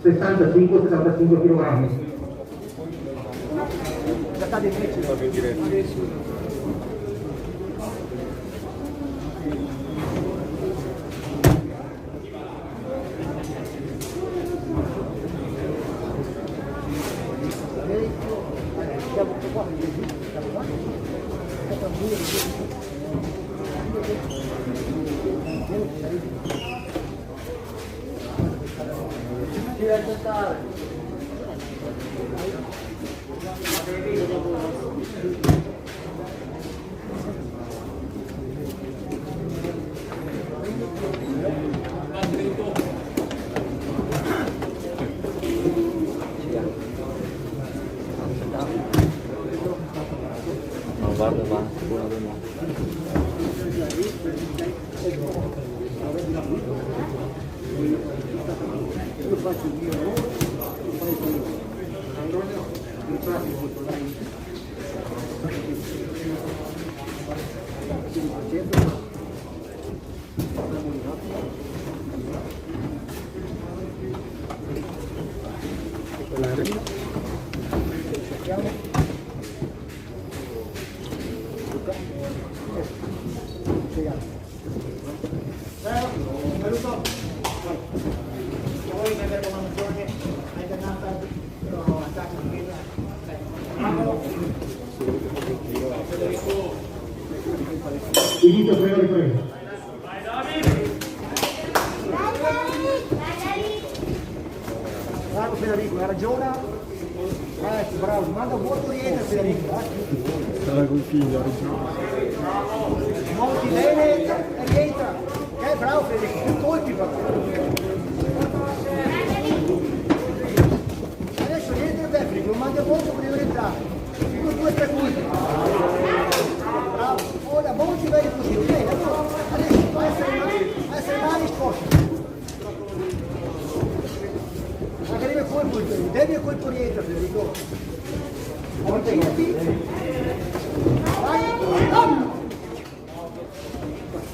65-75 kg. Ya está derecho. Guarda là, guarda là. Io faccio il mio lavoro, tu fai il tuo. Antonio, il traffico molto lei. Quindi facendo cerchiamo. Finito, prego. Bravo Federico, hai ragione. Bravo, manda un buon cliente Federico. Sarà col figlio, ha ragione. Monti bene e rientra. Bravo Federico, più colpi però. Adesso rientra Federico, lo manda molto per rientrare. Fino 2-3 colpi. Bravo, ora molti bene così, ok? Adesso va a essere male sposti. Magari il colpo, devi il colpo rientra Federico. Avvicinati. Vai.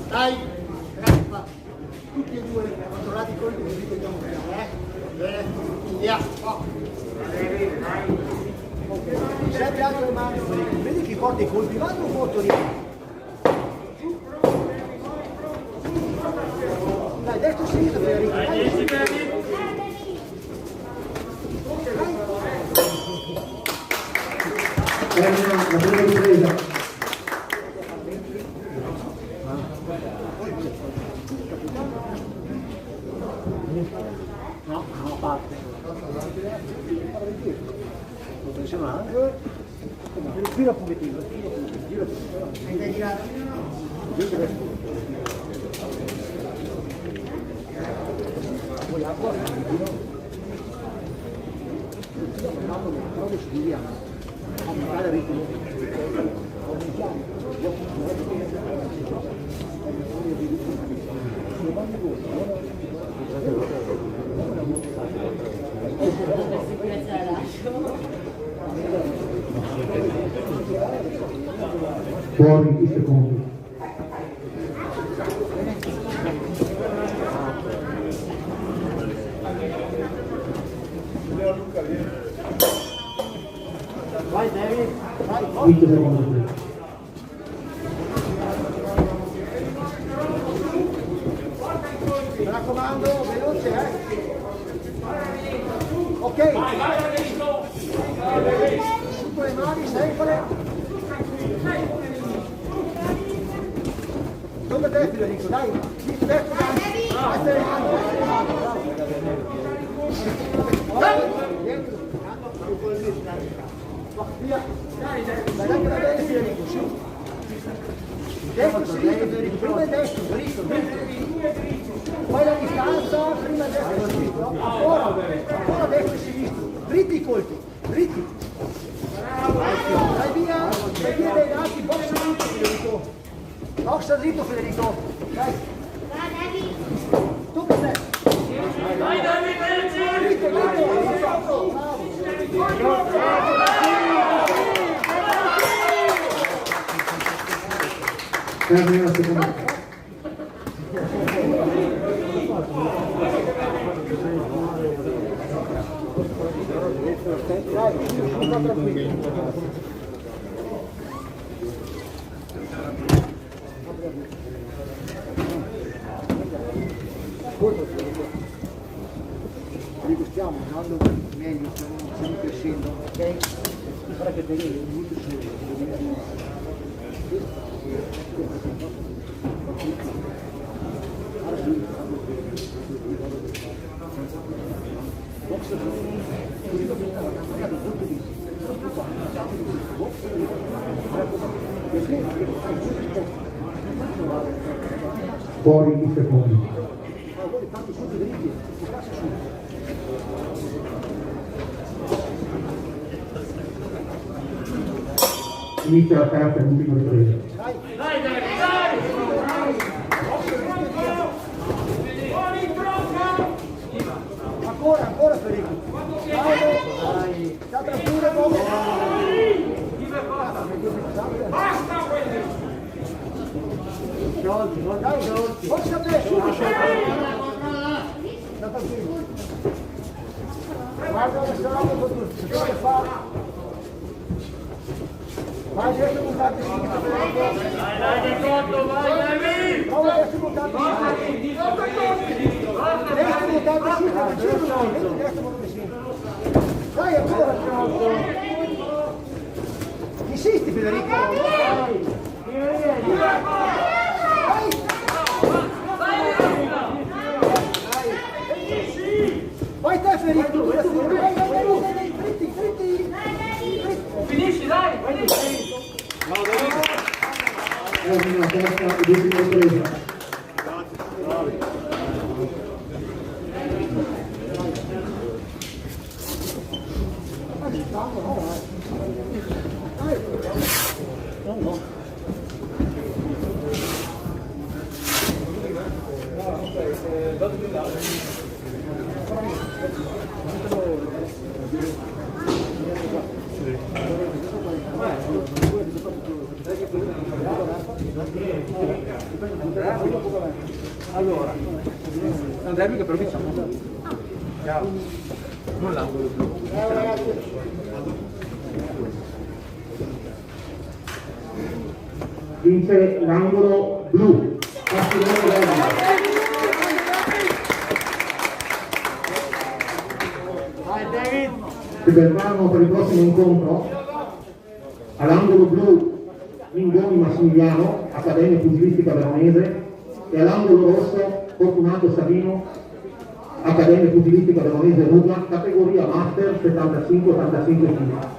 Dai. Tutti e due controllati i colpi così vediamo bene. Via. Sempre alto le mani, vedi chi porta i colpi, vanno un po' rientra. Dai, destro sinistro Federico. Dai. Termina la prima ripresa. No, parte. Professionale. Respira un pochettino, gira un pochettino. Hai girato? Poi acqua, un pochettino. Proprio studiamo. Aumentare il ritmo. Aumentiamo. Fuori i secondi. Vai David, vai. 20 secondi. Mi raccomando, veloce, Ok. Su le mani, sempre. Dove te Federico, dai. Destra, alza le mani, Via. Dai anche da bene Federico, su. Destro, sinistro Federico, prima il destro, dritto. Poi la distanza, prima destra e sinistra, ancora destra e sinistra, dritti i colpi, dritti. Vai via dai lati, box dritto Federico. Box dritto Federico. Dai. Tu che sei? Vai Davide, dritto, bravo. Termina la seconda. un commento. Stiamo andando meglio, stiamo crescendo, ok? Guarda che bene, è molto Fuori i secondi. Inizia la terza e l'ultima ripresa. Ancora Federico. Dai, sta tranquillo come. Basta quelli. Dai, forza te, sta tranquillo. Guarda che stanno tutti, che fa? Vai, adesso buttate subito. Dai, Cotto, vai, David! Prova adesso buttate subito. Adesso buttate subito, adesso buttate subito. Dai, ancora. Insisti, Federico. Dai. Vai te, Federico. Vai, fritti. Finisci, dai! Termina la terza e l'ultima ripresa. Allora, è un derby che però diciamo. Ciao. Non l'angolo blu. Vince l'angolo blu. Si vedranno per il prossimo incontro all'angolo blu Lingoni Massimiliano, Accademia Pugilistica Veronese, e all'angolo rosso Fortunato Savino, Accademia Pugilistica Veronese Ruga, categoria Master 75-85 kg.